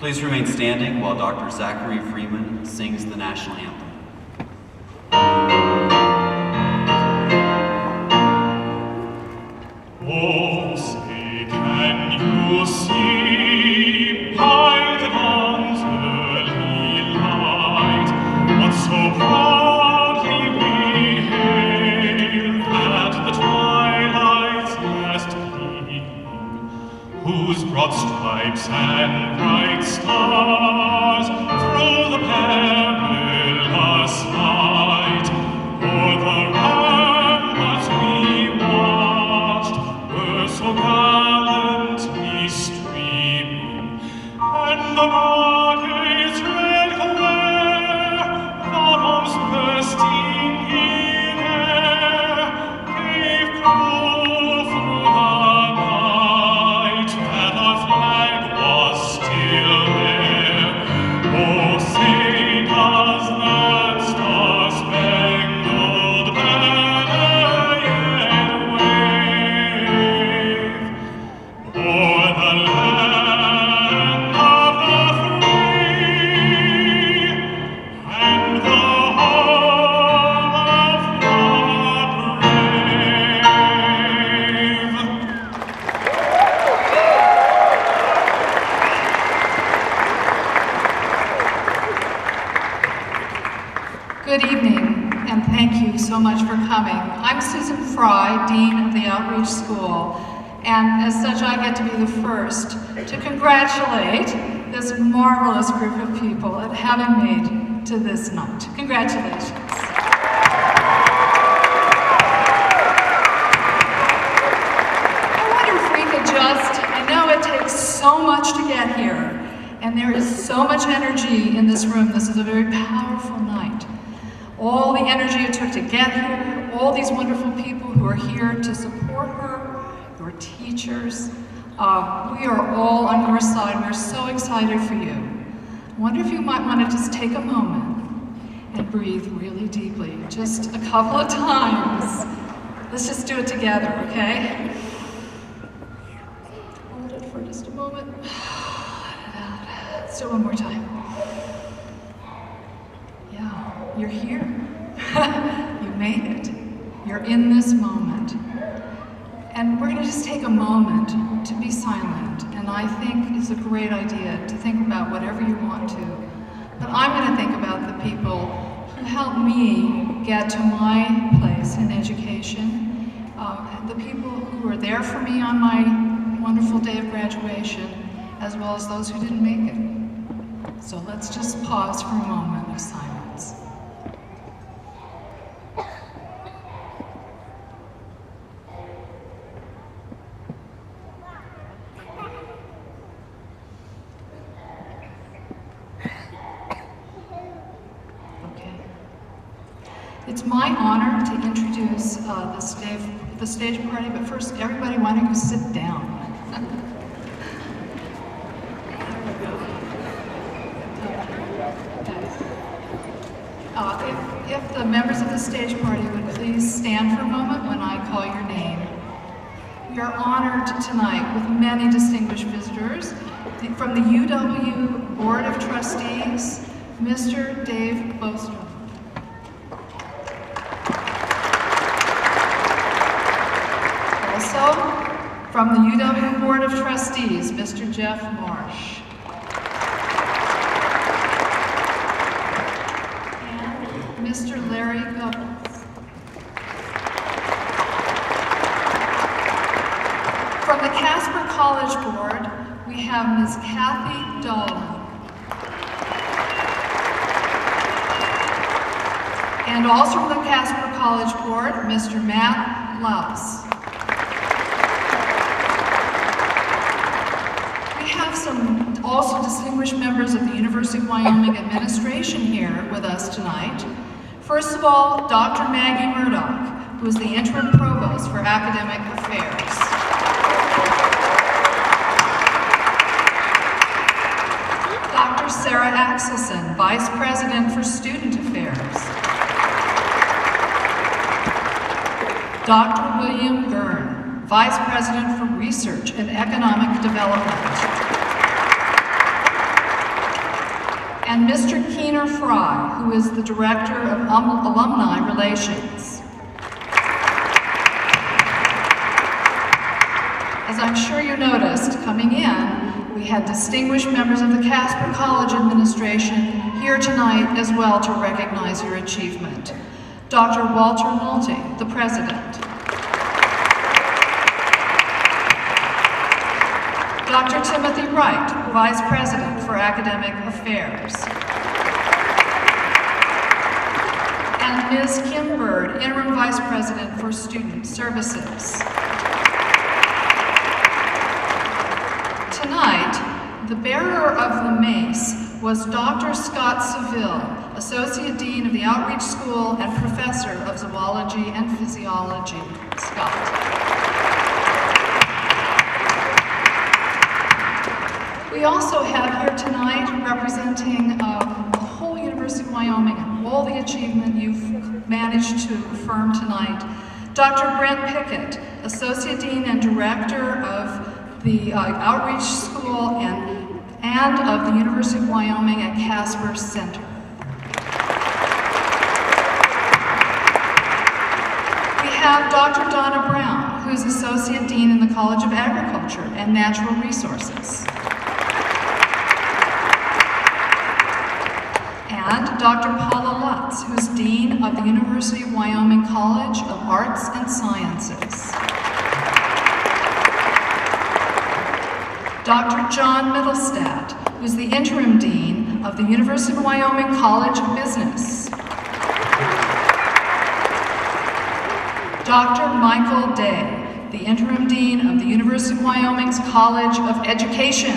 Please remain standing while Dr. Zachary Freeman sings the national anthem. Oh, say, can you see by the dawn's early light what so proudly we hailed at the twilight's last gleam, whose broad stripes and bright stars through the perilous fight o'er the ramparts we watched were so gallantly streaming, and the rocket's red glare, the bombs bursting in air, gave proof through the night that our flag was still there. Oh, say does that star-spangled banner yet wave o'er the land of the free and the home of the brave? Good evening, and thank you so much for coming. I'm Susan Fry, Dean of the Outreach School, and as such I get to be the first to congratulate this marvelous group of people at having made to this night. Congratulations. I wonder if we could I know it takes so much to get here, and there is so much energy in this room. This is a very powerful night. All the energy it took to get here, all these wonderful people who are here to support her, your teachers. We are all on your side. We're so excited for you. I wonder if you might want to just take a moment and breathe really deeply, just a couple of times. Let's just do it together, okay? Hold it for just a moment. Let it out. Let's do it one more time. Yeah, you're here. You made it. You're in this moment. And we're going to just take a moment to be silent. And I think it's a great idea to think about whatever you want to. But I'm going to think about the people who helped me get to my place in education, the people who were there for me on my wonderful day of graduation, as well as those who didn't make it. So let's just pause for a moment of silence. It's my honor to introduce the stage party, but first, everybody, why don't you sit down? If the members of the stage party would please stand for a moment when I call your name. We are honored tonight with many distinguished visitors from the UW Board of Trustees, Mr. Dave Bostrom. Also, from the UW Board of Trustees, Mr. Jeff Marsh. And Mr. Larry Goebbels. From the Casper College Board, we have Ms. Kathy Dahlman. And also from the Casper College Board, Mr. Matt Laus. Some also distinguished members of the University of Wyoming administration here with us tonight. First of all, Dr. Maggie Murdoch, who is the interim provost for academic affairs. Dr. Sarah Axelson, vice president for student affairs. Dr. William Gurn, vice president for research and economic development. and Mr. Keener Fry, who is the Director of Alumni Relations. As I'm sure you noticed, coming in, we had distinguished members of the Casper College administration here tonight as well to recognize your achievement. Dr. Walter Nolte, the President. Dr. Timothy Wright, Vice President for Academic Affairs. And Ms. Kim Bird, Interim Vice President for Student Services. Tonight, the bearer of the mace was Dr. Scott Seville, Associate Dean of the Outreach School and Professor of Zoology and Physiology. Scott. We also have here tonight, representing the whole University of Wyoming and all the achievement you've managed to affirm tonight, Dr. Brent Pickett, Associate Dean and Director of the Outreach School and of the University of Wyoming at Casper Center. We have Dr. Donna Brown, who's Associate Dean in the College of Agriculture and Natural Resources. And Dr. Paula Lutz, who's Dean of the University of Wyoming College of Arts and Sciences. Dr. John Middlestadt, who's the Interim Dean of the University of Wyoming College of Business. Dr. Michael Day, the Interim Dean of the University of Wyoming's College of Education.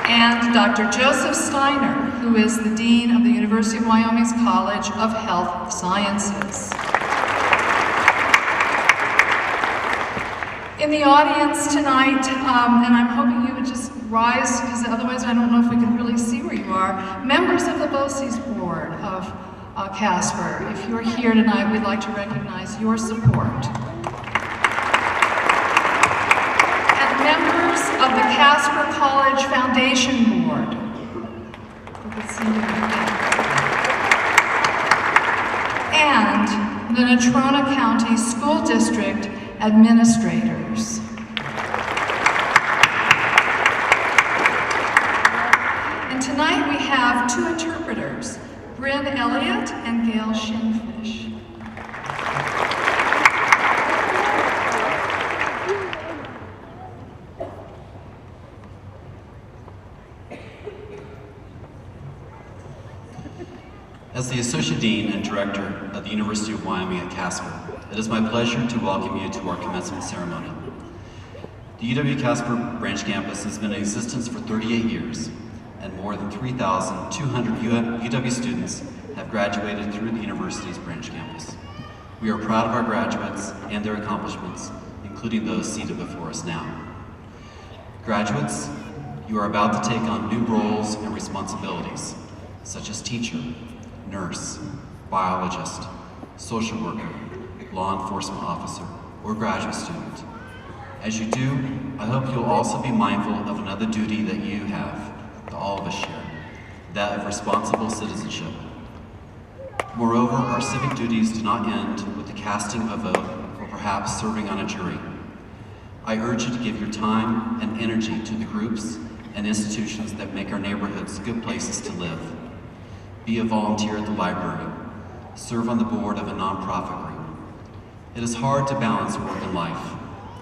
And Dr. Joseph Steiner, who is the Dean of the University of Wyoming's College of Health Sciences. In the audience tonight, and I'm hoping you would just rise, because otherwise I don't know if we can really see where you are, members of the BOCES Board of Casper. If you're here tonight, we'd like to recognize your support. Members of the Casper College Foundation Board. And the Natrona County School District administrators. And tonight we have two interpreters, Bryn Elliott and Gail Shinfish. As the Associate Dean and Director of the University of Wyoming at Casper, it is my pleasure to welcome you to our commencement ceremony. The UW-Casper branch campus has been in existence for 38 years, and more than 3,200 UW students have graduated through the university's branch campus. We are proud of our graduates and their accomplishments, including those seated before us now. Graduates, you are about to take on new roles and responsibilities, such as teacher, nurse, biologist, social worker, law enforcement officer, or graduate student. As you do, I hope you'll also be mindful of another duty that you have, that all of us share, that of responsible citizenship. Moreover, our civic duties do not end with the casting of a vote or perhaps serving on a jury. I urge you to give your time and energy to the groups and institutions that make our neighborhoods good places to live. Be a volunteer at the library. Serve on the board of a nonprofit group. It is hard to balance work and life.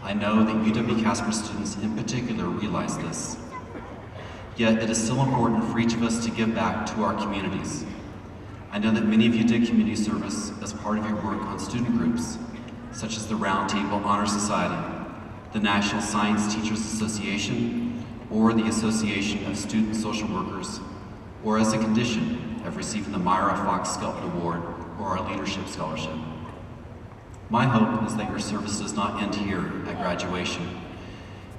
I know that UW-Casper students in particular realize this. Yet it is still important for each of us to give back to our communities. I know that many of you did community service as part of your work on student groups, such as the Roundtable Honor Society, the National Science Teachers Association, or the Association of Student Social Workers, or as a condition of receiving the Myra Fox Skelton Award or our Leadership Scholarship. My hope is that your service does not end here at graduation.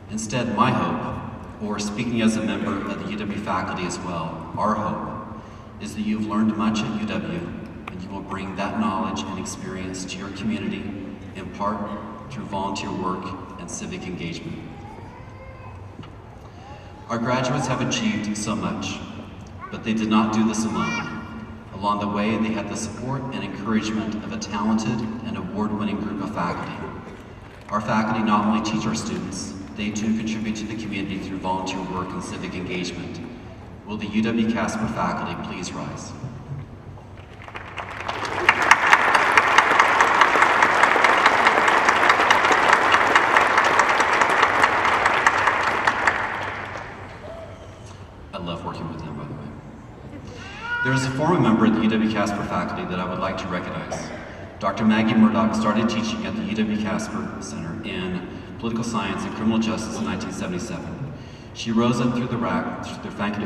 Instead, my hope, or speaking as a member of the UW faculty as well, our hope is that you've learned much at UW and you will bring that knowledge and experience to your community, in part through volunteer work and civic engagement. Our graduates have achieved so much, but they did not do this alone. Along the way, they had the support and encouragement of a talented and award-winning group of faculty. Our faculty not only teach our students, they too contribute to the community through volunteer work and civic engagement. Will the UW-Casper faculty please rise? I love working with them, by the way. There is a former member of the UW-Casper faculty that I would like to recognize. Dr. Maggie Murdoch started teaching at the UW-Casper Center in Political Science and Criminal Justice in 1977. She rose up through the faculty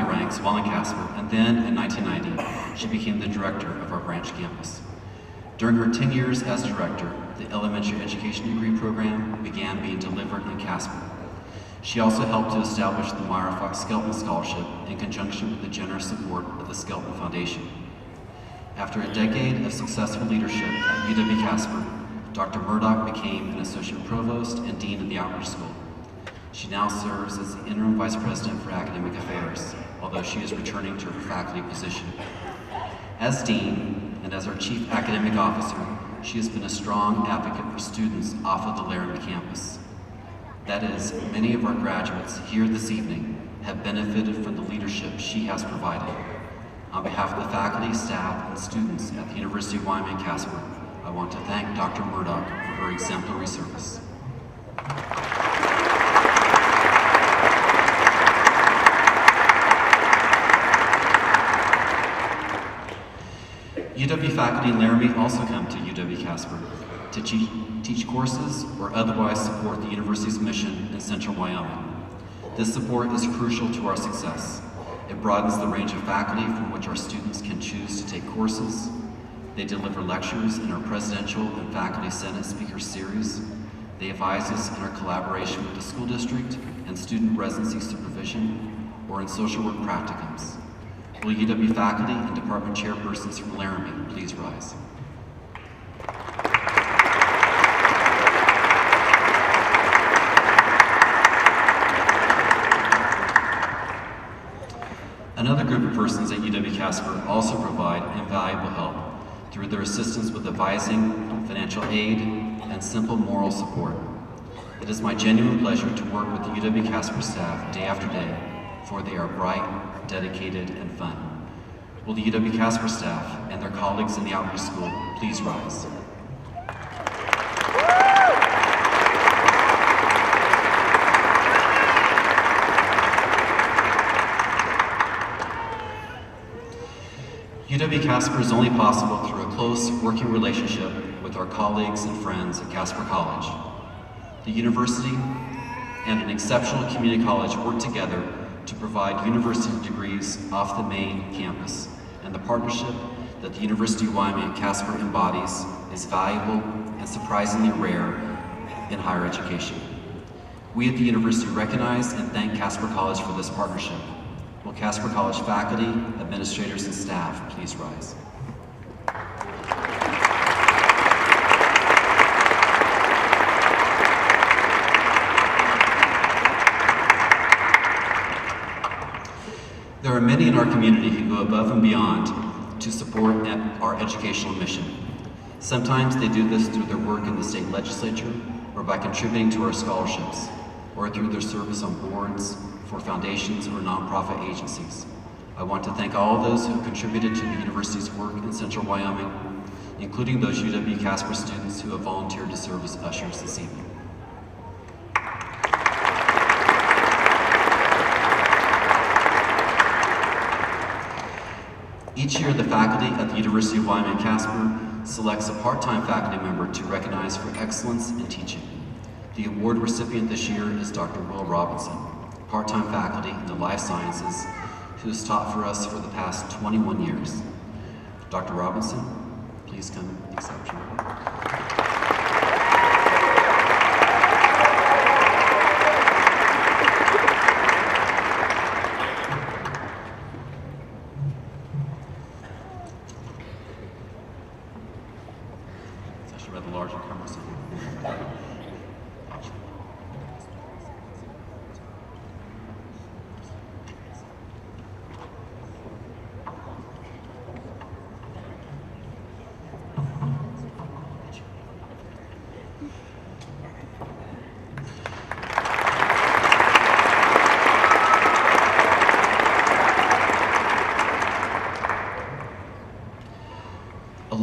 ranks while in Casper, and then in 1990, she became the director of our branch campus. During her 10 years as director, the elementary education degree program began being delivered in Casper. She also helped to establish the Myra Fox Skelton Scholarship in conjunction with the generous support of the Skelton Foundation. After a decade of successful leadership at UW-Casper, Dr. Murdoch became an associate provost and dean of the outreach school. She now serves as the interim vice president for academic affairs, although she is returning to her faculty position. As dean and as our chief academic officer, she has been a strong advocate for students off of the Laramie campus. That is, many of our graduates here this evening have benefited from the leadership she has provided. On behalf of the faculty, staff, and students at the University of Wyoming-Casper, I want to thank Dr. Murdoch for her exemplary service. UW faculty in Laramie also come to UW-Casper to teach courses or otherwise support the university's mission in central Wyoming. This support is crucial to our success. It broadens the range of faculty from which our students can choose to take courses. They deliver lectures in our Presidential and Faculty Senate Speaker Series. They advise us in our collaboration with the school district and student residency supervision, or in social work practicums. Will UW faculty and department chairpersons from Laramie please rise? Another group of persons at UW-Casper also provide invaluable help through their assistance with advising, financial aid, and simple moral support. It is my genuine pleasure to work with the UW-Casper staff day after day, for they are bright, dedicated, and fun. Will the UW-Casper staff and their colleagues in the outreach school please rise? UW-Casper is only possible through a close working relationship with our colleagues and friends at Casper College. The university and an exceptional community college work together to provide university degrees off the main campus, and the partnership that the University of Wyoming Casper embodies is valuable and surprisingly rare in higher education. We at the university recognize and thank Casper College for this partnership. Will Casper College faculty, administrators, and staff please rise? There are many in our community who go above and beyond to support our educational mission. Sometimes they do this through their work in the state legislature, or by contributing to our scholarships, or through their service on boards, for foundations or nonprofit agencies. I want to thank all of those who have contributed to the university's work in central Wyoming, including those UW-Casper students who have volunteered to serve as ushers this evening. Each year, the faculty at the University of Wyoming-Casper selects a part-time faculty member to recognize for excellence in teaching. The award recipient this year is Dr. Will Robinson, part-time faculty in the life sciences, who has taught for us for the past 21 years. Dr. Robinson, please come and accept your award. It's actually rather large and cumbersome.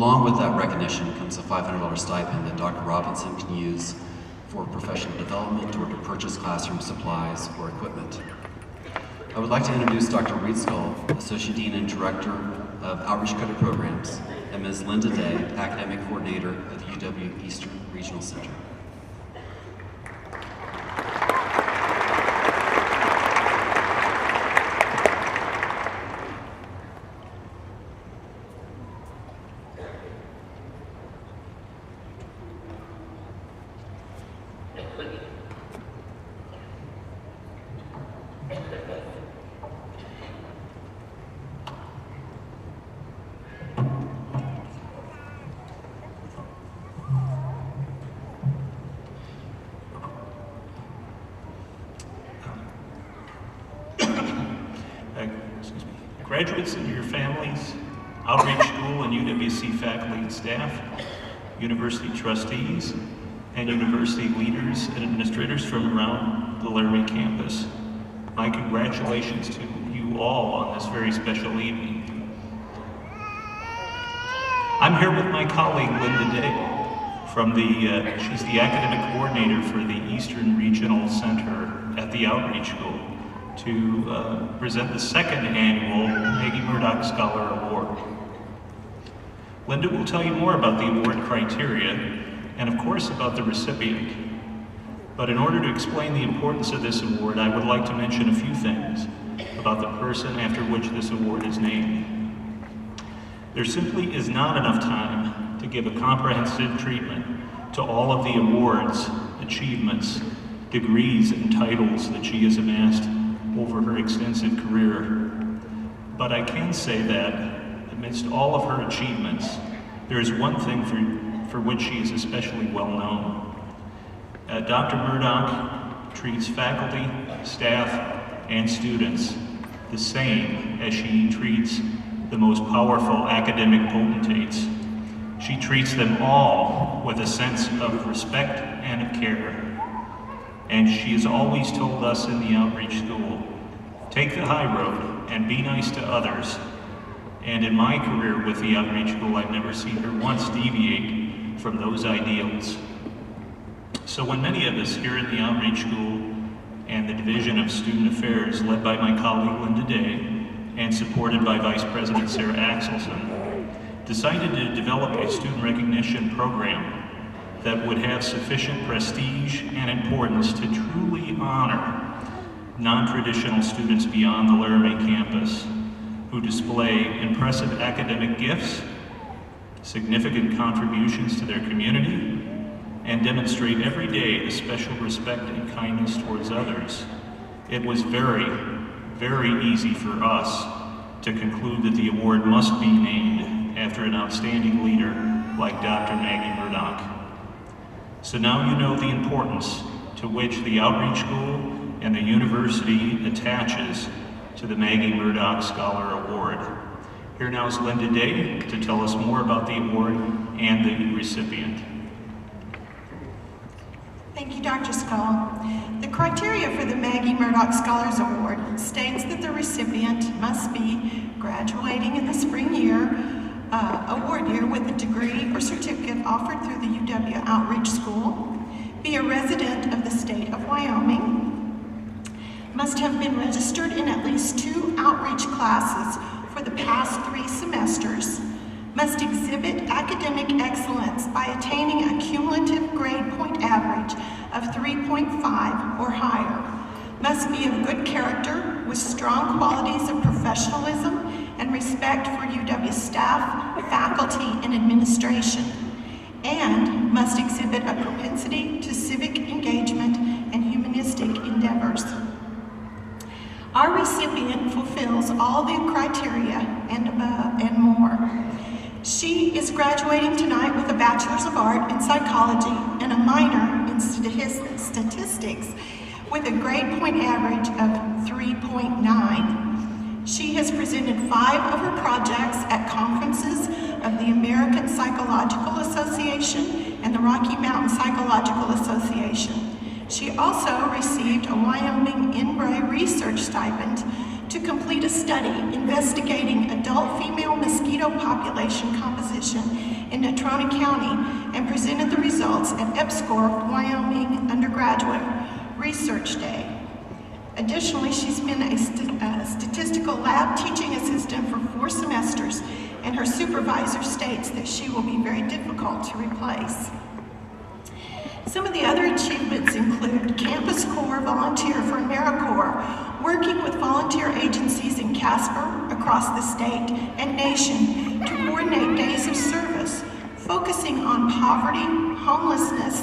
Along with that recognition comes a $500 stipend that Dr. Robinson can use for professional development or to purchase classroom supplies or equipment. I would like to introduce Dr. Reed Skull, Associate Dean and Director of Outreach Credit Programs, and Ms. Linda Day, Academic Coordinator at the UW Eastern Regional Center. Graduates and your families, Outreach School and UWC faculty and staff, university trustees, and university leaders and administrators from around the Laramie campus, my congratulations to you all on this very special evening. I'm here with my colleague Linda Day from she's the academic coordinator for the Eastern Regional Center at the Outreach School, to present the second annual Maggie Murdoch Scholar Award. Linda will tell you more about the award criteria and of course about the recipient. But in order to explain the importance of this award, I would like to mention a few things about the person after which this award is named. There simply is not enough time to give a comprehensive treatment to all of the awards, achievements, degrees, and titles that she has amassed over her extensive career. But I can say that amidst all of her achievements, there is one thing for which she is especially well known. Dr. Murdoch treats faculty, staff, and students the same as she treats the most powerful academic potentates. She treats them all with a sense of respect and of care. And she has always told us in the Outreach School, take the high road and be nice to others. And in my career with the Outreach School, I've never seen her once deviate from those ideals. So when many of us here in the Outreach School and the Division of Student Affairs, led by my colleague Linda Day and supported by Vice President Sarah Axelson, decided to develop a student recognition program that would have sufficient prestige and importance to truly honor non-traditional students beyond the Laramie campus who display impressive academic gifts, significant contributions to their community, and demonstrate every day a special respect and kindness towards others. It was very, very easy for us to conclude that the award must be named after an outstanding leader like Dr. Maggie Murdoch. So now you know the importance to which the Outreach School and the university attaches to the Maggie Murdoch Scholar Award. Here now is Linda Day to tell us more about the award and the recipient. Thank you, Dr. Skull. The criteria for the Maggie Murdoch Scholars Award states that the recipient must be graduating in the spring year award year with a degree or certificate offered through the UW Outreach School, be a resident of the state of Wyoming, must have been registered in at least 2 outreach classes for the past 3 semesters, must exhibit academic excellence by attaining a cumulative grade point average of 3.5 or higher, must be of good character with strong qualities of professionalism and respect for UW staff, faculty, and administration, and must exhibit a propensity to civic engagement and humanistic endeavors. Our recipient fulfills all the criteria and above and more. She is graduating tonight with a Bachelor's of Art in Psychology and a minor in Statistics with a grade point average of 3.9. She has presented 5 of her projects at conferences of the American Psychological Association and the Rocky Mountain Psychological Association. She also received a Wyoming Inbray Research Stipend to to complete a study investigating adult female mosquito population composition in Natrona County and presented the results at EPSCoR Wyoming Undergraduate Research Day. Additionally, she's been a statistical lab teaching assistant for 4 semesters, and her supervisor states that she will be very difficult to replace. Some of the other achievements include Campus Corps Volunteer for AmeriCorps, working with volunteer agencies in Casper, across the state and nation to coordinate days of service, focusing on poverty, homelessness,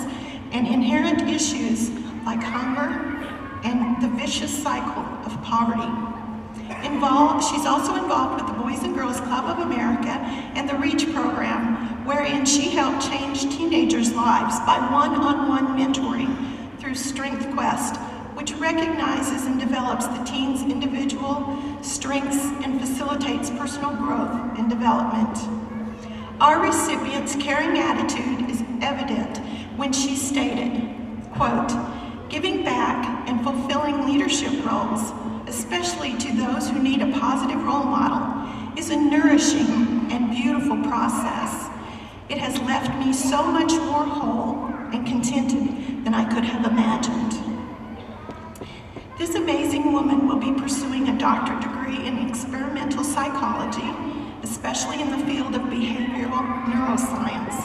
and inherent issues like hunger and the vicious cycle of poverty. She's also involved with the Boys and Girls Club of America and the REACH program, wherein she helped change teenagers' lives by one-on-one mentoring through Strength Quest, which recognizes and develops the teen's individual strengths and facilitates personal growth and development. Our recipient's caring attitude is evident when she stated, quote, "Giving back and fulfilling leadership roles, especially to those who need a positive role model, is a nourishing and beautiful process. It has left me so much more whole and contented than I could have imagined." This amazing woman will be pursuing a doctorate degree in experimental psychology, especially in the field of behavioral neuroscience.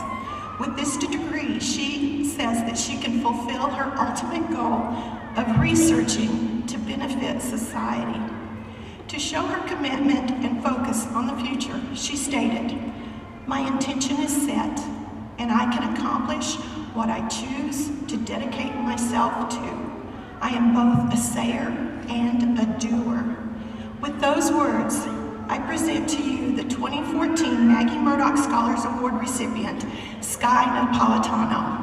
With this degree, she says that she can fulfill her ultimate goal of researching to benefit society. To show her commitment and focus on the future, she stated, "My intention is set, and I can accomplish what I choose to dedicate myself to. I am both a sayer and a doer." With those words, I present to you the 2014 Maggie Murdoch Scholars Award recipient, Sky Napolitano.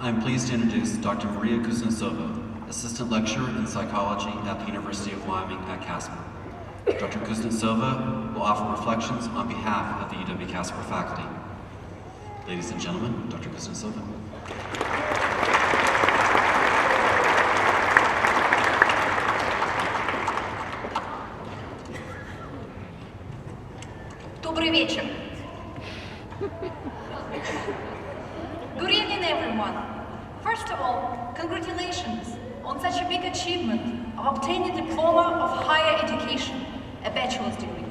I am pleased to introduce Dr. Maria Kuznetsova, Assistant Lecturer in Psychology at the University of Wyoming at Casper. Dr. Kuznetsova will offer reflections on behalf of the UW-Casper faculty. Ladies and gentlemen, Dr. Kuznetsova. Добрый вечер. Good evening, everyone. First of all, congratulations on such a big achievement of obtaining a diploma of higher education, a bachelor's degree.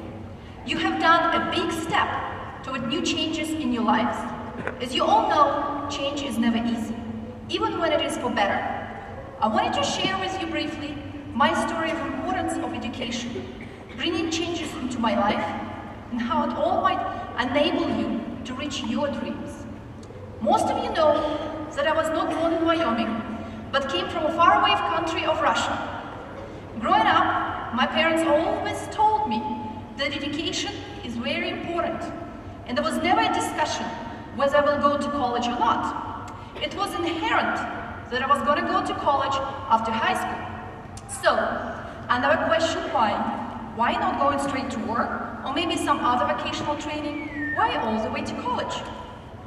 You have done a big step toward new changes in your lives. As you all know, change is never easy, even when it is for better. I wanted to share with you briefly my story of importance of education, bringing changes into my life, and how it all might enable you to reach your dreams. Most of you know that I was not born in Wyoming, but came from a faraway country of Russia. Growing up, my parents always told me that education is very important, and there was never a discussion whether I will go to college or not. It was inherent that I was going to go to college after high school. So, I never questioned why. Why not going straight to work? Or maybe some other vocational training? Why all the way to college?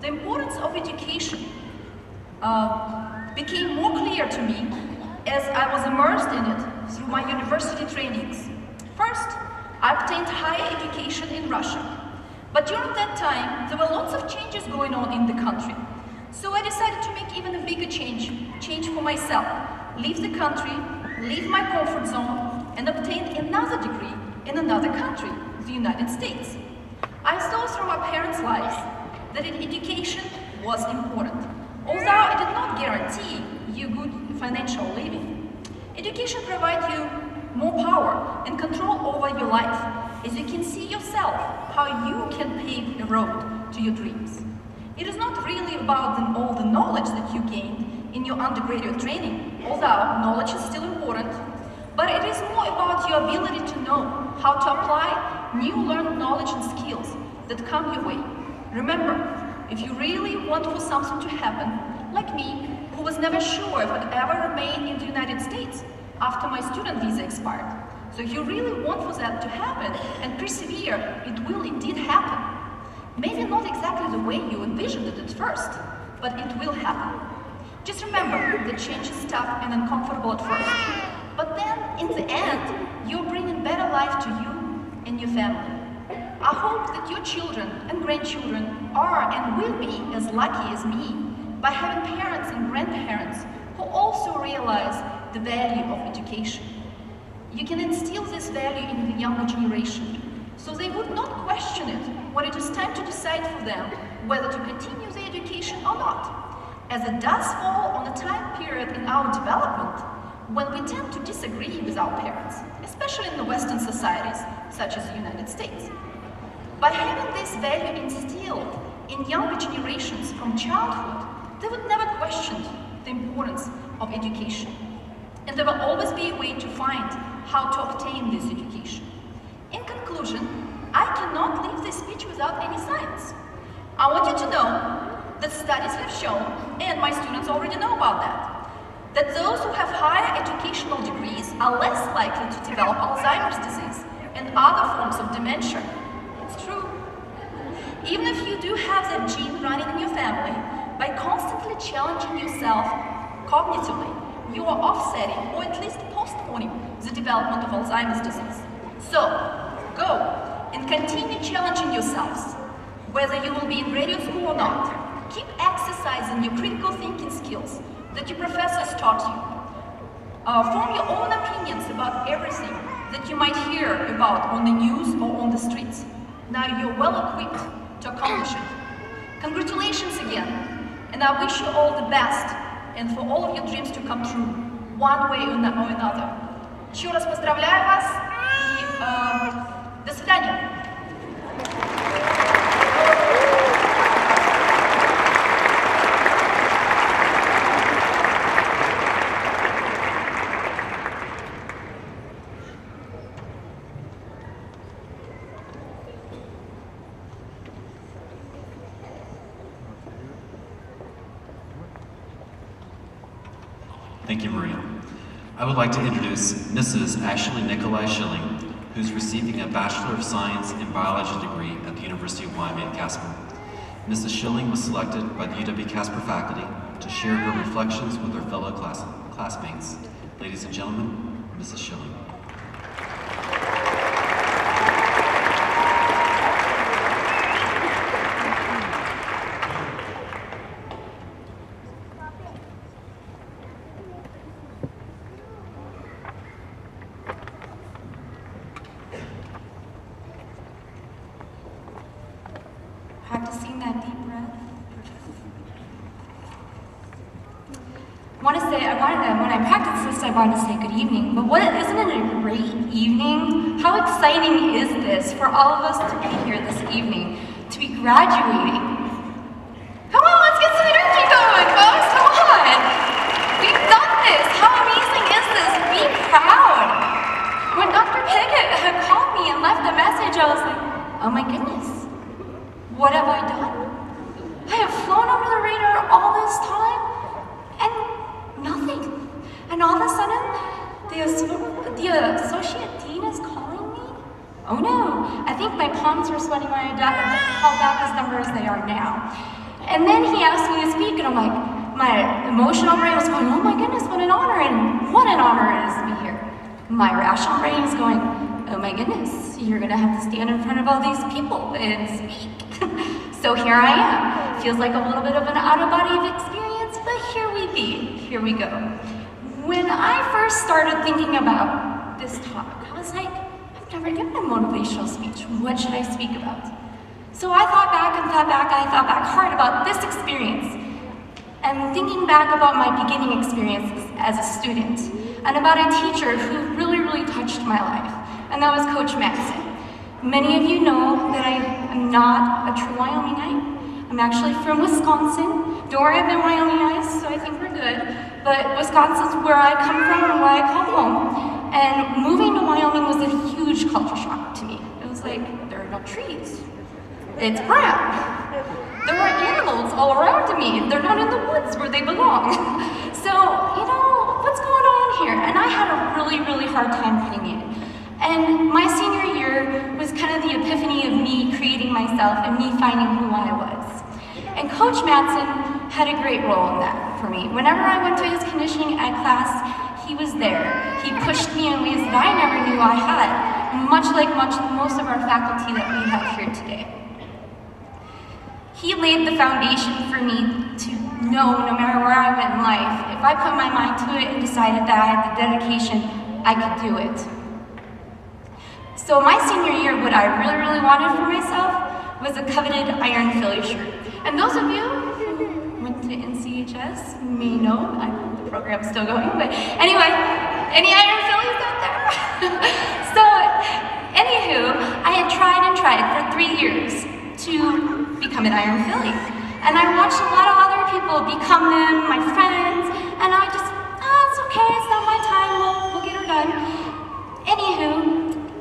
The importance of education became more clear to me as I was immersed in it through my university trainings. First, I obtained higher education in Russia. But during that time, there were lots of changes going on in the country. So I decided to make even a bigger change for myself. Leave the country, leave my comfort zone, and obtain another degree in another country, the United States. I saw through my parents' lives that education was important, although it did not guarantee you good financial living. Education provides you more power and control over your life, as you can see yourself how you can pave a road to your dreams. It is not really about all the knowledge that you gained in your undergraduate training, although knowledge is still important, but it is more about your ability to know how to apply new learned knowledge and skills that come your way. Remember, if you really want for something to happen, like me, who was never sure if I'd ever remain in the United States after my student visa expired. So if you really want for that to happen and persevere, it will indeed happen. Maybe not exactly the way you envisioned it at first, but it will happen. Just remember that change is tough and uncomfortable at first, but then in the end, you're bringing better life to you and your family. I hope that your children and grandchildren are and will be as lucky as me by having parents and grandparents who also realize the value of education. You can instill this value in the younger generation, so they would not question it when it is time to decide for them whether to continue their education or not, as it does fall on a time period in our development when we tend to disagree with our parents, especially in the Western societies, such as the United States. By having this value instilled in younger generations from childhood, they would never question the importance of education. And there will always be a way to find how to obtain this education. In conclusion, I cannot leave this speech without any science. I want you to know that studies have shown, and my students already know about that those who have higher educational degrees are less likely to develop Alzheimer's disease and other forms of dementia. It's true. Even if you do have that gene running in your family, by constantly challenging yourself cognitively, you are offsetting or at least postponing the development of Alzheimer's disease. So, go and continue challenging yourselves, whether you will be in radio school or not. Keep exercising your critical thinking skills that your professors taught you. Form your own opinions about everything that you might hear about on the news or on the streets. Now you're well equipped to accomplish it. Congratulations again, and I wish you all the best and for all of your dreams to come true, one way or another. Еще раз поздравляю вас и до свидания. Thank you, Maria. I would like to introduce Mrs. Ashley Nikolai Schilling, who's receiving a Bachelor of Science in Biology degree at the University of Wyoming-Casper. Mrs. Schilling was selected by the UW-Casper faculty to share her reflections with her fellow classmates. Ladies and gentlemen, Mrs. Schilling. Practicing that deep breath. When I practiced this, I wanted to say good evening, but isn't it a great evening? How exciting is this for all of us to be here this evening, to be graduating? Come on, let's get some energy going, folks, come on! We've done this, how amazing is this? Be proud! When Dr. Pickett had called me and left a message, I was like, oh my goodness. What have I done? I have flown over the radar all this time, and nothing. And all of a sudden, the oh no, I think my palms were sweating when I held back as number as they are now. And then he asked me to speak, and I'm like, my emotional brain was going, oh my goodness, what an honor it is to be here. My rational brain is going, oh my goodness, you're gonna have to stand in front of all these people and speak. So here I am. Feels like a little bit of an out-of-body experience, but here we go. When I first started thinking about this talk, I was like, I've never given a motivational speech. What should I speak about? So I thought back hard about this experience, and thinking back about my beginning experiences as a student, and about a teacher who really touched my life, and that was Coach Maxson. Many of you know that I am not a true Wyomingite. I'm actually from Wisconsin. Don't worry, I've been Wyomingites, so I think we're good. But Wisconsin's where I come from and where I call home. And moving to Wyoming was a huge culture shock to me. It was like, there are no trees. It's brown. There are animals all around me. They're not in the woods where they belong. So, what's going on here? And I had a really hard time fitting in. And my senior year was kind of the epiphany of me creating myself and me finding who I was. And Coach Maxson had a great role in that for me. Whenever I went to his conditioning ed class, he was there. He pushed me in ways that I never knew I had, much like most of our faculty that we have here today. He laid the foundation for me to know, no matter where I went in life, if I put my mind to it and decided that I had the dedication, I could do it. So my senior year, what I really wanted for myself was a coveted Iron Philly shirt. And those of you who went to NCHS may know, I know the program's still going, but anyway, any Iron Phillies out there? So, anywho, I had tried for 3 years to become an Iron Philly. And I watched a lot of other people become them, my friends, and I just, it's okay, it's not my time, we'll get her done. Anywho,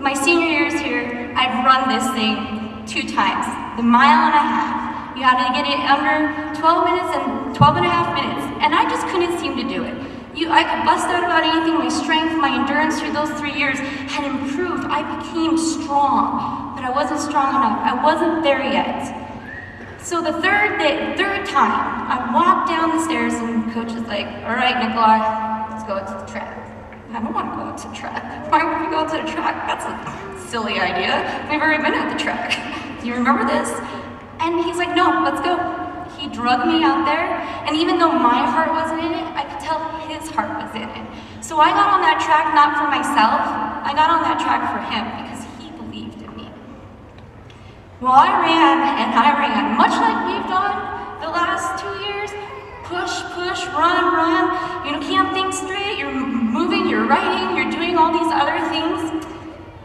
my senior year is here, I've run this thing 2 times, the 1.5 miles. You had to get it under 12 minutes and 12 and a half minutes, and I just couldn't seem to do it. I could bust out about anything, my strength, my endurance through those 3 years had improved. I became strong, but I wasn't strong enough. I wasn't there yet. So the third time, I walked down the stairs and Coach is like, all right, Nikolai, let's go out to the track. I don't want to go out to the track. Why would we go out to the track? That's a silly idea. We've already been at the track. Do you remember this? And he's like, no, let's go. He drugged me out there, and even though my heart wasn't in it, I could tell his heart was in it. So I got on that track not for myself, I got on that track for him because he believed in me. Well, I ran, much like we've done the last 2 years. Push, run. You can't think straight, you're moving, you're writing, you're doing all these other things.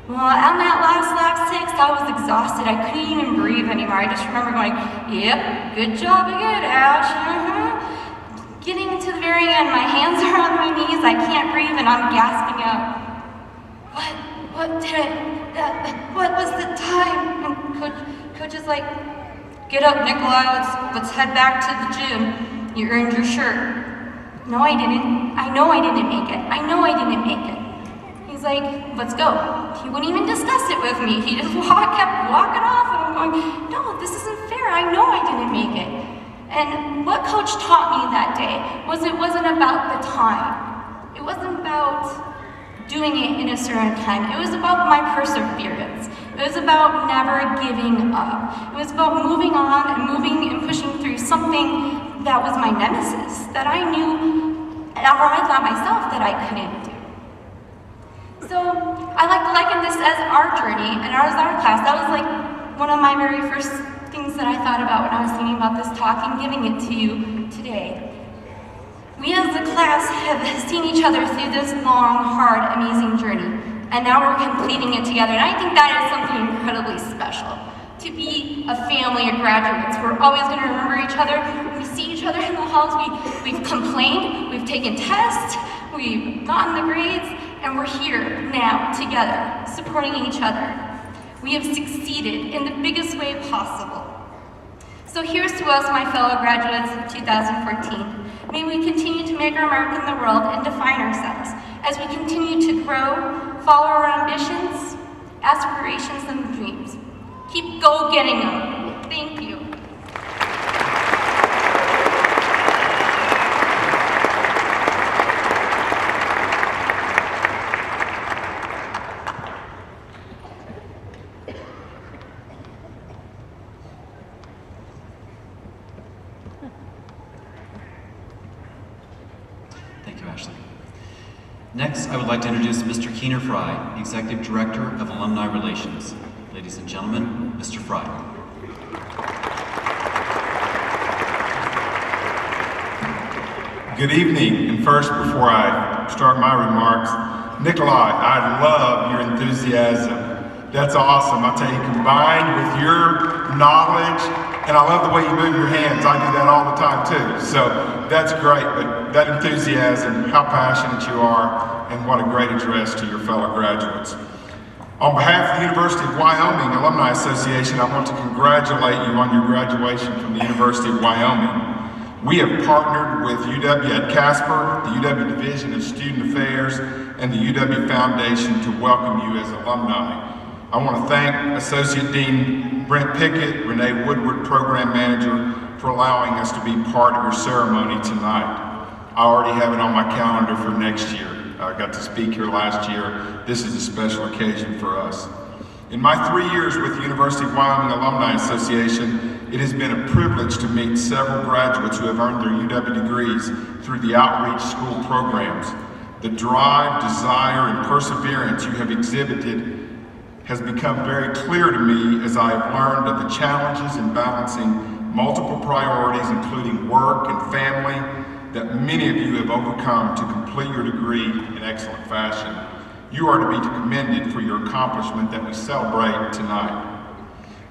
Well, on that last lap 6, I was exhausted. I couldn't even breathe anymore. I just remember going, yep, good job again, Ash. Getting to the very end, my hands are on my knees, I can't breathe, and I'm gasping out. What was the time? And Coach is like, get up, Nikolai, let's head back to the gym. You earned your shirt. No, I didn't. I know I didn't make it. He's like, let's go. He wouldn't even discuss it with me. He just kept walking off, and I'm going, no, this isn't fair. I know I didn't make it. And what Coach taught me that day was it wasn't about the time. It wasn't about doing it in a certain time. It was about my perseverance. It was about never giving up. It was about moving on and moving and pushing through something that was my nemesis, that I knew, or I thought myself that I couldn't do. So I like to liken this as our journey and as our class. That was like one of my very first things that I thought about when I was thinking about this talk and giving it to you today. We as a class have seen each other through this long, hard, amazing journey, and now we're completing it together. And I think that is something incredibly special. To be a family of graduates, we're always going to remember each other. When we see each other in the halls, we've complained, we've taken tests, we've gotten the grades, and we're here now together, supporting each other. We have succeeded in the biggest way possible. So here's to us, my fellow graduates of 2014. May we continue to make our mark in the world and define ourselves as we continue to grow, follow our ambitions, aspirations, and dreams. Keep getting them. Thank you. Thank you, Ashley. Next, I would like to introduce Mr. Keener Fry, Executive Director of Alumni Relations. Ladies and gentlemen, Mr. Fry. Good evening, and first, before I start my remarks, Nikolai, I love your enthusiasm. That's awesome. I tell you, combined with your knowledge, and I love the way you move your hands. I do that all the time too. So that's great, but that enthusiasm, how passionate you are, and what a great address to your fellow graduates. On behalf of the University of Wyoming Alumni Association, I want to congratulate you on your graduation from the University of Wyoming. We have partnered with UW-Casper, the UW Division of Student Affairs, and the UW Foundation to welcome you as alumni. I want to thank Associate Dean Brent Pickett, Renee Woodward, Program Manager, for allowing us to be part of your ceremony tonight. I already have it on my calendar for next year. I got to speak here last year. This is a special occasion for us. In my 3 years with the University of Wyoming Alumni Association, it has been a privilege to meet several graduates who have earned their UW degrees through the outreach school programs. The drive, desire, and perseverance you have exhibited has become very clear to me as I have learned of the challenges in balancing multiple priorities, including work and family, that many of you have overcome to complete your degree in excellent fashion. You are to be commended for your accomplishment that we celebrate tonight.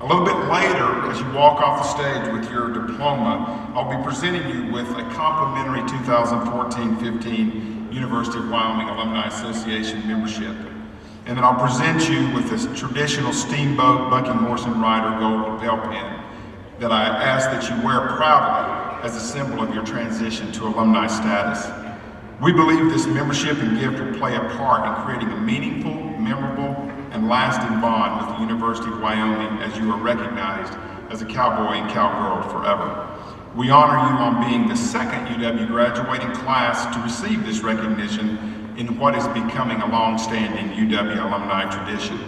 A little bit later, as you walk off the stage with your diploma, I'll be presenting you with a complimentary 2014-15 University of Wyoming Alumni Association membership. And then I'll present you with this traditional Steamboat Bucking Horse and Rider gold lapel pin that I ask that you wear proudly as a symbol of your transition to alumni status. We believe this membership and gift will play a part in creating a meaningful, memorable, and lasting bond with the University of Wyoming as you are recognized as a cowboy and cowgirl forever. We honor you on being the second UW graduating class to receive this recognition in what is becoming a long-standing UW alumni tradition.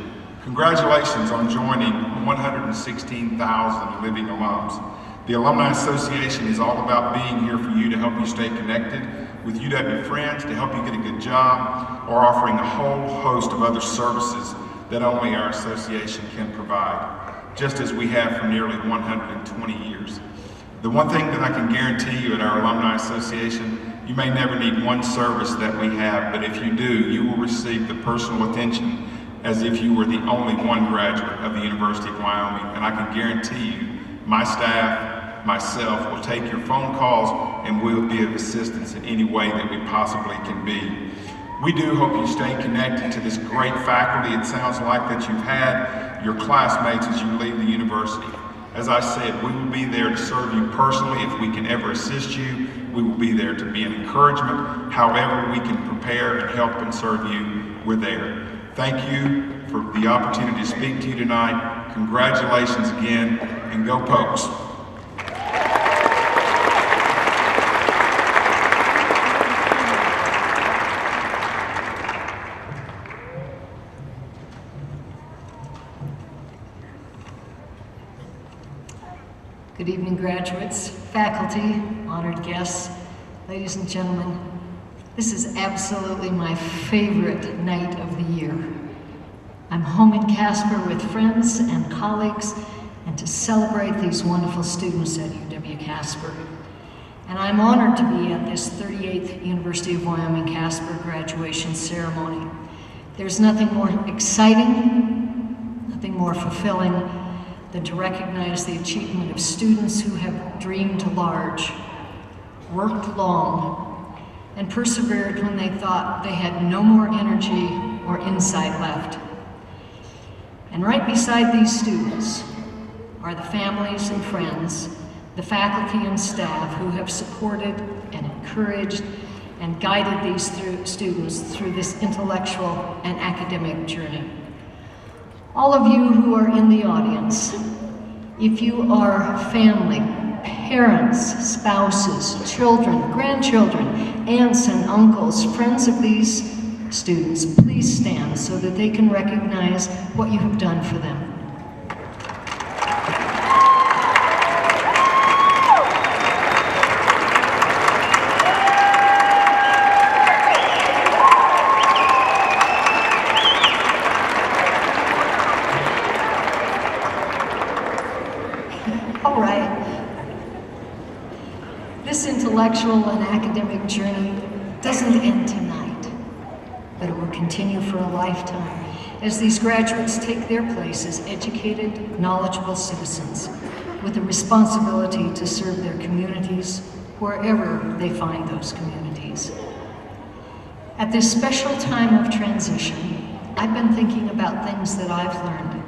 Congratulations on joining 116,000 living alums. The Alumni Association is all about being here for you to help you stay connected with UW friends, to help you get a good job, or offering a whole host of other services that only our association can provide, just as we have for nearly 120 years. The one thing that I can guarantee you at our Alumni Association, you may never need one service that we have, but if you do, you will receive the personal attention as if you were the only one graduate of the University of Wyoming. And I can guarantee you, my staff, myself, will take your phone calls and we'll be of assistance in any way that we possibly can be. We do hope you stay connected to this great faculty. It sounds like that you've had your classmates as you leave the university. As I said, we will be there to serve you personally. If we can ever assist you, we will be there to be an encouragement. However we can prepare and help and serve you, we're there. Thank you for the opportunity to speak to you tonight. Congratulations again, and go Pokes. Good evening, graduates, faculty, honored guests, ladies and gentlemen. This is absolutely my favorite night of the year. I'm home in Casper with friends and colleagues, and to celebrate these wonderful students at UW-Casper. And I'm honored to be at this 38th University of Wyoming-Casper graduation ceremony. There's nothing more exciting, nothing more fulfilling than to recognize the achievement of students who have dreamed large, worked long, and persevered when they thought they had no more energy or insight left. And right beside these students are the families and friends, the faculty and staff who have supported and encouraged and guided these students through this intellectual and academic journey. All of you who are in the audience, if you are family, parents, spouses, children, grandchildren, aunts and uncles, friends of these students, please stand so that they can recognize what you have done for them. All right. This intellectual and academic journey doesn't end tonight, but it will continue for a lifetime as these graduates take their place as educated, knowledgeable citizens with the responsibility to serve their communities wherever they find those communities. At this special time of transition, I've been thinking about things that I've learned.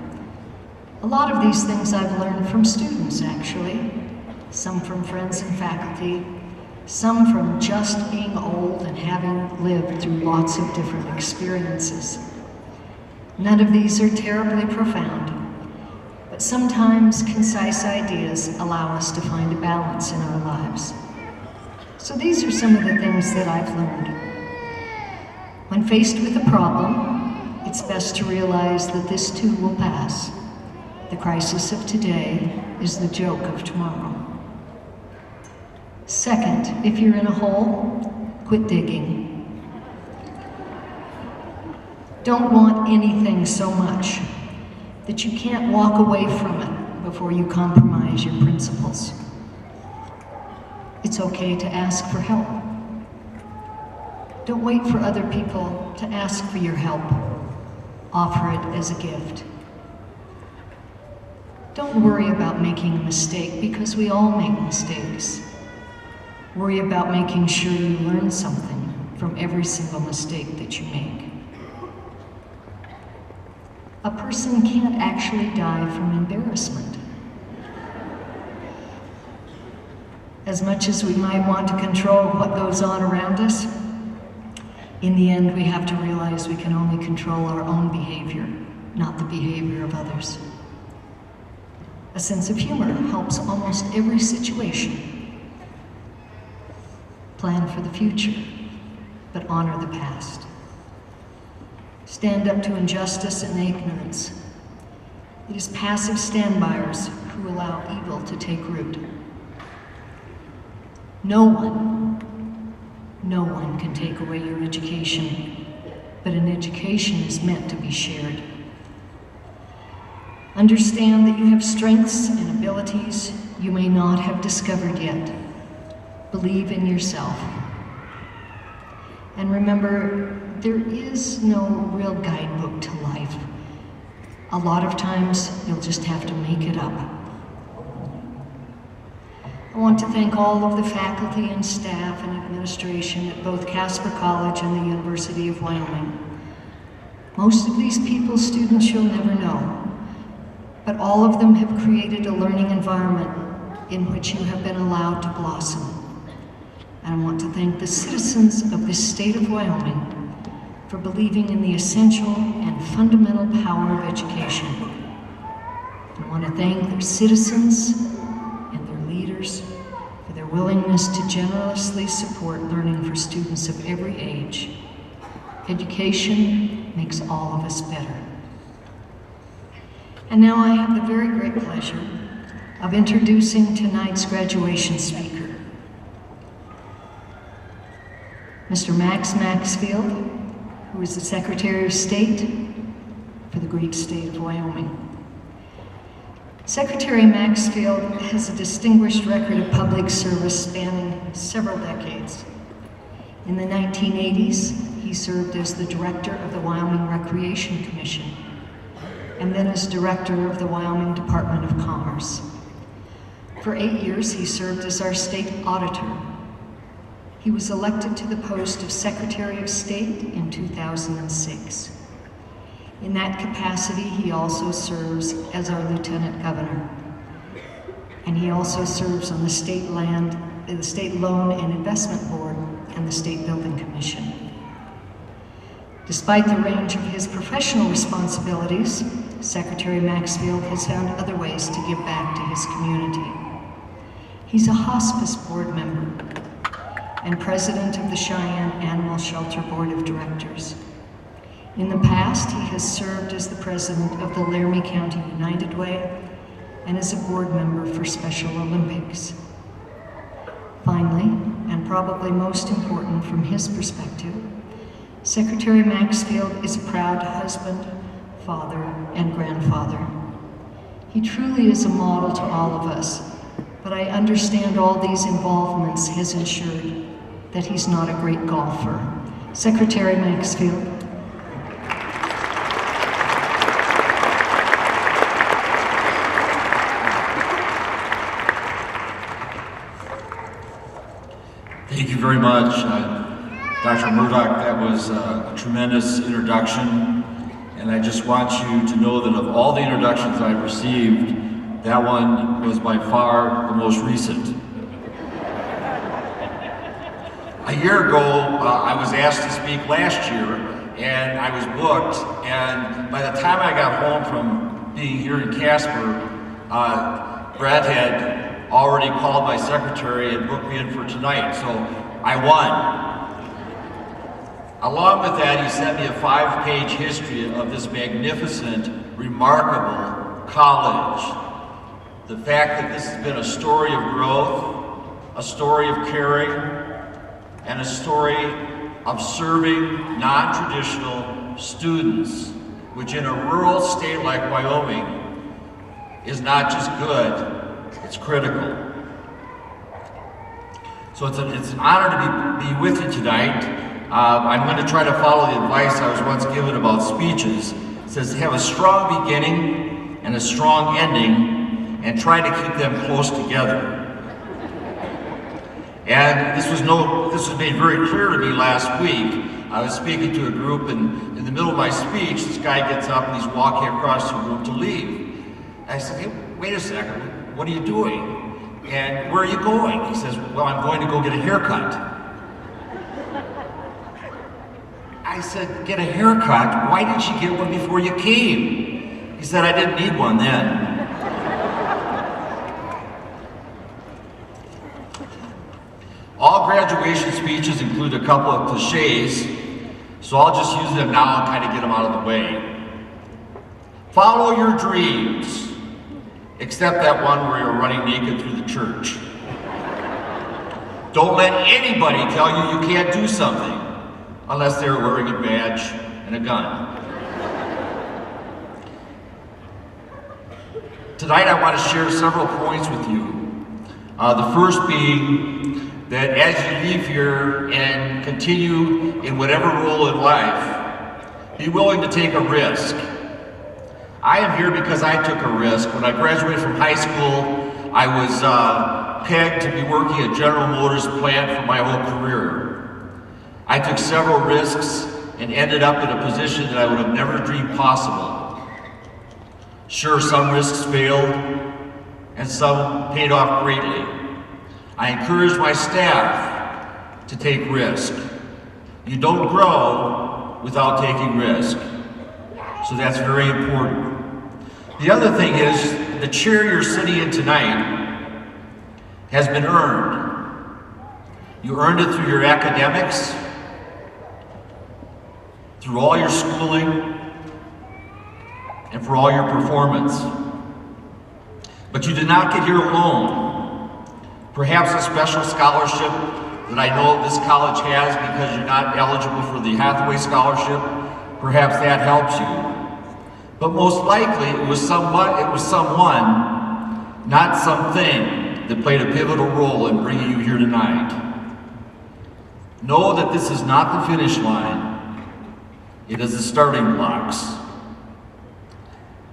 A lot of these things I've learned from students, actually. Some from friends and faculty, some from just being old and having lived through lots of different experiences. None of these are terribly profound, but sometimes concise ideas allow us to find a balance in our lives. So these are some of the things that I've learned. When faced with a problem, it's best to realize that this too will pass. The crisis of today is the joke of tomorrow. Second, if you're in a hole, quit digging. Don't want anything so much that you can't walk away from it before you compromise your principles. It's okay to ask for help. Don't wait for other people to ask for your help. Offer it as a gift. Don't worry about making a mistake, because we all make mistakes. Worry about making sure you learn something from every single mistake that you make. A person can't actually die from embarrassment. As much as we might want to control what goes on around us, in the end we have to realize we can only control our own behavior, not the behavior of others. A sense of humor helps almost every situation. Plan for the future, but honor the past. Stand up to injustice and ignorance. It is passive standbyers who allow evil to take root. No one can take away your education, but an education is meant to be shared. Understand that you have strengths and abilities you may not have discovered yet. Believe in yourself. And remember, there is no real guidebook to life. A lot of times, you'll just have to make it up. I want to thank all of the faculty and staff and administration at both Casper College and the University of Wyoming. Most of these people, students you'll never know, but all of them have created a learning environment in which you have been allowed to blossom. And I want to thank the citizens of this state of Wyoming for believing in the essential and fundamental power of education. I want to thank their citizens and their leaders for their willingness to generously support learning for students of every age. Education makes all of us better. And now I have the very great pleasure of introducing tonight's graduation speaker. Mr. Max Maxfield, who is the Secretary of State for the great state of Wyoming. Secretary Maxfield has a distinguished record of public service spanning several decades. In the 1980s, he served as the director of the Wyoming Recreation Commission, and then as director of the Wyoming Department of Commerce. For 8 years, he served as our state auditor. He was elected to the post of Secretary of State in 2006. In that capacity, he also serves as our Lieutenant Governor. And he also serves on the State Loan and Investment Board and the State Building Commission. Despite the range of his professional responsibilities, Secretary Maxfield has found other ways to give back to his community. He's a hospice board member and president of the Cheyenne Animal Shelter Board of Directors. In the past, he has served as the president of the Laramie County United Way and as a board member for Special Olympics. Finally, and probably most important from his perspective, Secretary Maxfield is a proud husband, father, and grandfather. He truly is a model to all of us, but I understand all these involvements has ensured that he's not a great golfer. Secretary Maxfield. Thank you very much, Dr. Murdoch. That was a tremendous introduction, and I just want you to know that of all the introductions I've received, that one was by far the most recent. A year ago, I was asked to speak last year, and I was booked, and by the time I got home from being here in Casper, Brad had already called my secretary and booked me in for tonight, so I won. Along with that, he sent me a 5-page history of this magnificent, remarkable college. The fact that this has been a story of growth, a story of caring, and a story of serving non-traditional students, which in a rural state like Wyoming is not just good, it's critical. So it's an honor to be with you tonight. I'm going to try to follow the advice I was once given about speeches. It says have a strong beginning and a strong ending, and try to keep them close together. And this was made very clear to me last week. I was speaking to a group, and in the middle of my speech, this guy gets up and he's walking across the room to leave. I said, hey, wait a second, what are you doing? And where are you going? He says, well, I'm going to go get a haircut. I said, get a haircut? Why didn't you get one before you came? He said, I didn't need one then. All graduation speeches include a couple of cliches, so I'll just use them now and kind of get them out of the way. Follow your dreams, except that one where you're running naked through the church. Don't let anybody tell you you can't do something unless they're wearing a badge and a gun. Tonight I want to share several points with you. The first being that as you leave here and continue in whatever role in life, be willing to take a risk. I am here because I took a risk. When I graduated from high school, I was pegged to be working at General Motors plant for my whole career. I took several risks and ended up in a position that I would have never dreamed possible. Sure, some risks failed and some paid off greatly. I encourage my staff to take risk. You don't grow without taking risk. So that's very important. The other thing is, the chair you're sitting in tonight has been earned. You earned it through your academics, through all your schooling, and for all your performance. But you did not get here alone. Perhaps a special scholarship that I know this college has because you're not eligible for the Hathaway Scholarship, perhaps that helps you. But most likely it was someone, not something, that played a pivotal role in bringing you here tonight. Know that this is not the finish line, it is the starting blocks.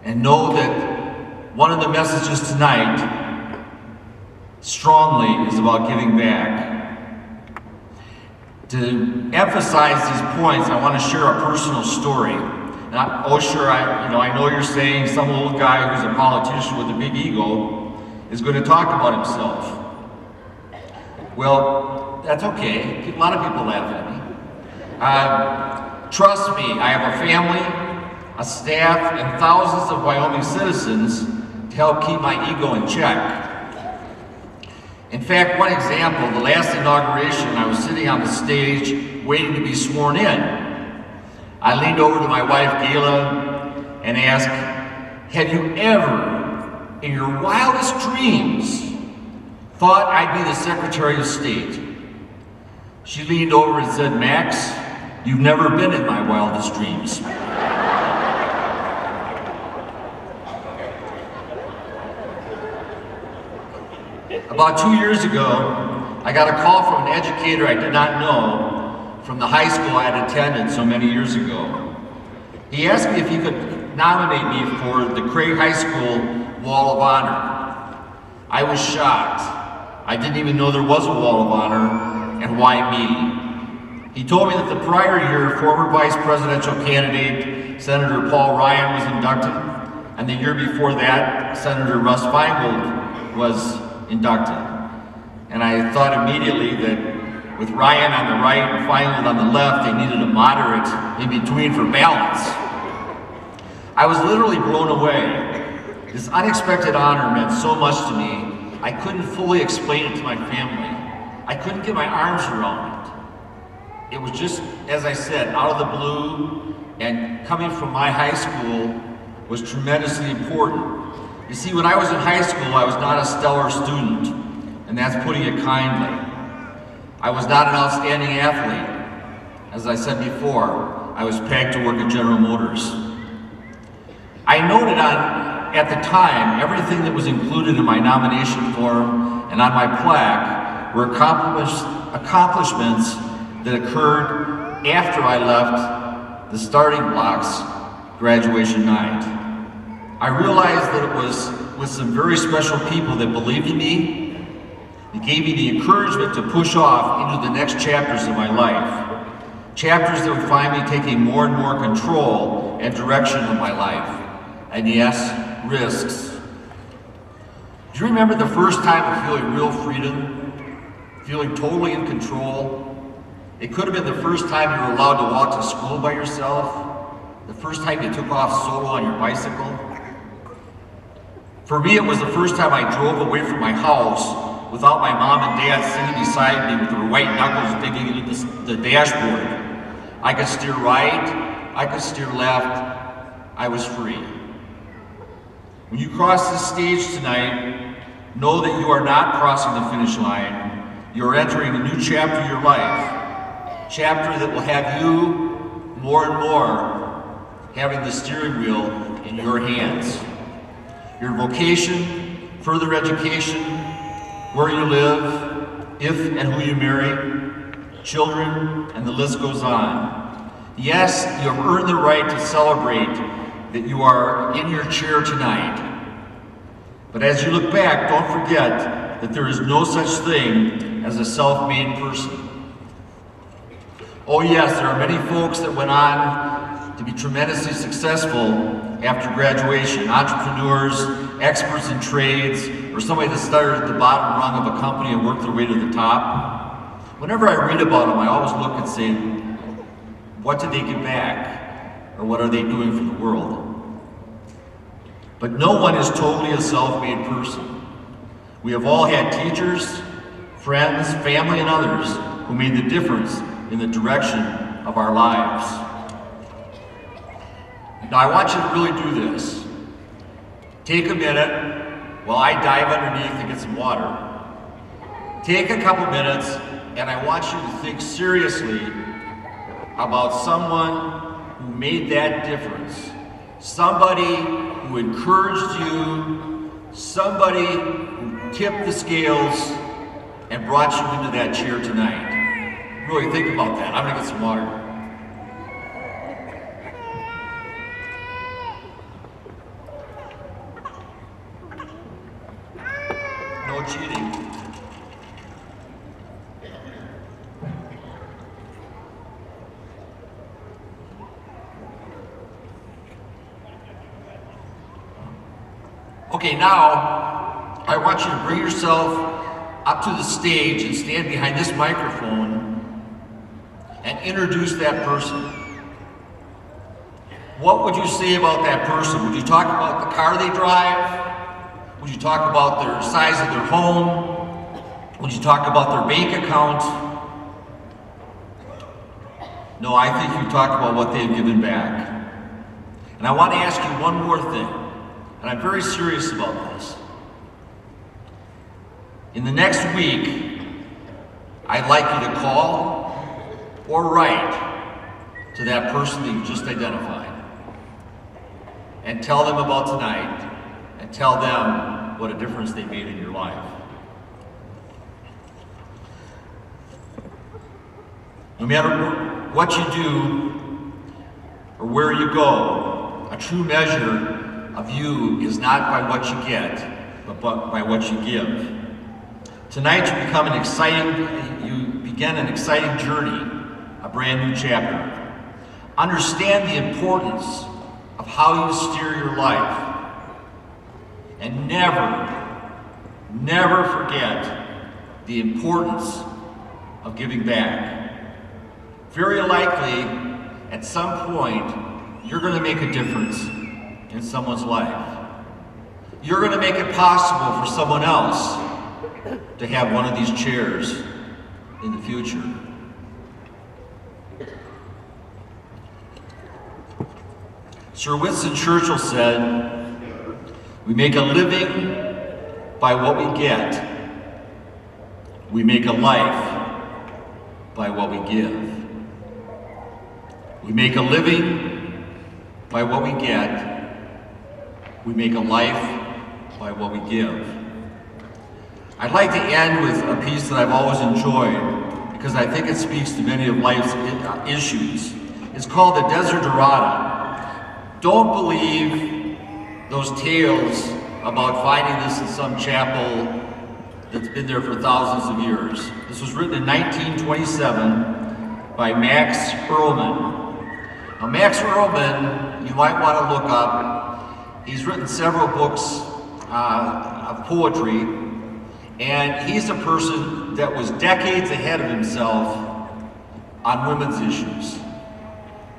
And know that one of the messages tonight strongly is about giving back. To emphasize these points, I want to share a personal story. I know you're saying some old guy who's a politician with a big ego is going to talk about himself. Well, that's okay. A lot of people laugh at me. Trust me, I have a family, a staff, and thousands of Wyoming citizens to help keep my ego in check. In fact, one example, the last inauguration, I was sitting on the stage waiting to be sworn in. I leaned over to my wife, Gayla, and asked, have you ever, in your wildest dreams, thought I'd be the Secretary of State? She leaned over and said, Max, you've never been in my wildest dreams. About 2 years ago, I got a call from an educator I did not know from the high school I had attended so many years ago. He asked me if he could nominate me for the Craig High School Wall of Honor. I was shocked. I didn't even know there was a Wall of Honor, and why me? He told me that the prior year, former vice presidential candidate Senator Paul Ryan was inducted, and the year before that, Senator Russ Feingold was inducted. And I thought immediately that with Ryan on the right and Feingold on the left, they needed a moderate in between for balance. I was literally blown away. This unexpected honor meant so much to me, I couldn't fully explain it to my family. I couldn't get my arms around it. It was just, as I said, out of the blue, and coming from my high school was tremendously important. You see, when I was in high school, I was not a stellar student, and that's putting it kindly. I was not an outstanding athlete. As I said before, I was pegged to work at General Motors. I noted at the time, everything that was included in my nomination form and on my plaque were accomplishments that occurred after I left the starting blocks graduation night. I realized that it was with some very special people that believed in me, that gave me the encouragement to push off into the next chapters of my life. Chapters that would find me taking more and more control and direction of my life. And yes, risks. Do you remember the first time of feeling real freedom? Feeling totally in control? It could have been the first time you were allowed to walk to school by yourself. The first time you took off solo on your bicycle. For me, it was the first time I drove away from my house without my mom and dad sitting beside me with their white knuckles digging into the dashboard. I could steer right, I could steer left, I was free. When you cross this stage tonight, know that you are not crossing the finish line. You are entering a new chapter of your life. Chapter that will have you more and more having the steering wheel in your hands. Your vocation, further education, where you live, if and who you marry, children, and the list goes on. Yes, you have earned the right to celebrate that you are in your chair tonight. But as you look back, don't forget that there is no such thing as a self-made person. Oh yes, there are many folks that went on to be tremendously successful after graduation, entrepreneurs, experts in trades, or somebody that started at the bottom rung of a company and worked their way to the top. Whenever I read about them, I always look and say, what did they give back? Or what are they doing for the world? But no one is totally a self-made person. We have all had teachers, friends, family, and others who made the difference in the direction of our lives. Now I want you to really do this. Take a minute while I dive underneath and get some water. Take a couple minutes and I want you to think seriously about someone who made that difference. Somebody who encouraged you, somebody who tipped the scales and brought you into that chair tonight. Really think about that. I'm gonna get some water. No cheating. Okay, now I want you to bring yourself up to the stage and stand behind this microphone and introduce that person. what would you say about that person? Would you talk about the car they drive? Would you talk about the size of their home? Would you talk about their bank account? No, I think you talk about what they've given back. And I want to ask you one more thing, and I'm very serious about this. In the next week, I'd like you to call or write to that person that you've just identified and tell them about tonight and tell them what a difference they made in your life. No matter what you do or where you go, a true measure of you is not by what you get, but by what you give. Tonight you begin an exciting journey, a brand new chapter. Understand the importance of how you steer your life. And never forget the importance of giving back. Very likely, at some point, you're going to make a difference in someone's life. You're going to make it possible for someone else to have one of these chairs in the future. Sir Winston Churchill said, "We make a living by what we get. We make a life by what we give." We make a living by what we get. We make a life by what we give. I'd like to end with a piece that I've always enjoyed because I think it speaks to many of life's issues. It's called the Desiderata. Don't believe those tales about finding this in some chapel that's been there for thousands of years. This was written in 1927 by Max Ehrlichman. Now, Max Ehrlichman, you might want to look up. He's written several books of poetry, and he's a person that was decades ahead of himself on women's issues.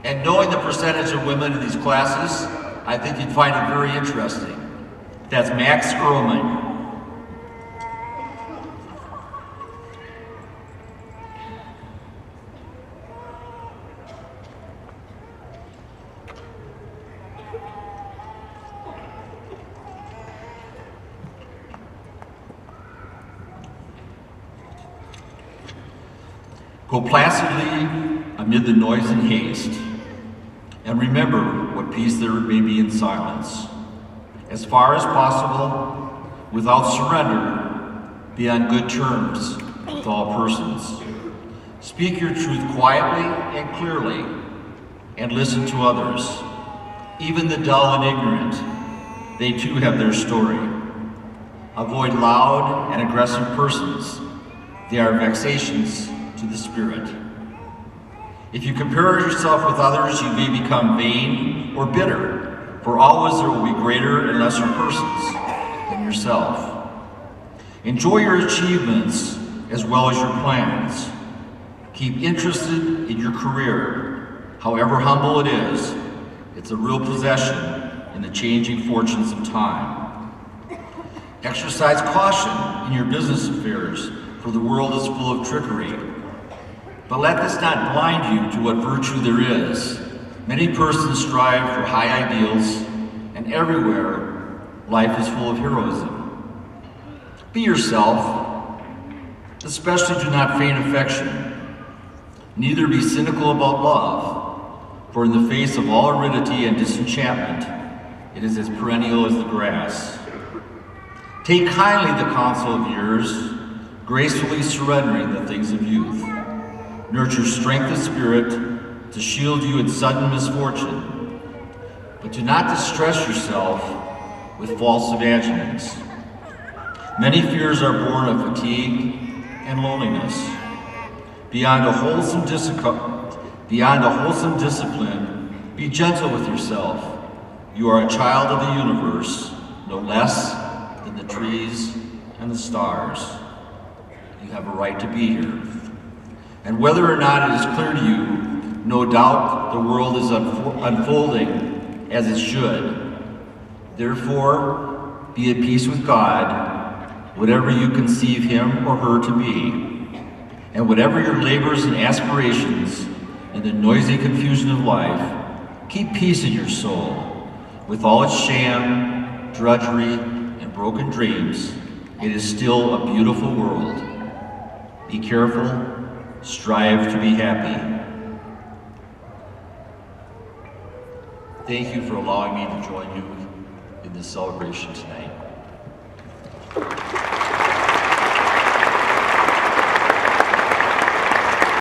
And knowing the percentage of women in these classes, I think you'd find it very interesting. That's Max Ehrlichman. Go placidly amid the noise and haste, and remember what peace there may be in silence. As far as possible, without surrender, be on good terms with all persons. Speak your truth quietly and clearly, and listen to others. Even the dull and ignorant, they too have their story. Avoid loud and aggressive persons. They are vexations to the spirit. If you compare yourself with others, you may become vain or bitter, for always there will be greater and lesser persons than yourself. Enjoy your achievements as well as your plans. Keep interested in your career. However humble it is, it's a real possession in the changing fortunes of time. Exercise caution in your business affairs, for the world is full of trickery. But let this not blind you to what virtue there is. Many persons strive for high ideals, and everywhere life is full of heroism. Be yourself, especially do not feign affection. Neither be cynical about love, for in the face of all aridity and disenchantment, it is as perennial as the grass. Take kindly the counsel of years, gracefully surrendering the things of youth. Nurture strength of spirit to shield you in sudden misfortune, but do not distress yourself with false imaginings. Many fears are born of fatigue and loneliness. Beyond a wholesome discipline, be gentle with yourself. You are a child of the universe, no less than the trees and the stars. You have a right to be here. And whether or not it is clear to you, no doubt the world is unfolding as it should. Therefore, be at peace with God, whatever you conceive him or her to be. And whatever your labors and aspirations in the noisy confusion of life, keep peace in your soul. With all its sham, drudgery, and broken dreams, it is still a beautiful world. Be careful, strive to be happy. Thank you for allowing me to join you in this celebration tonight.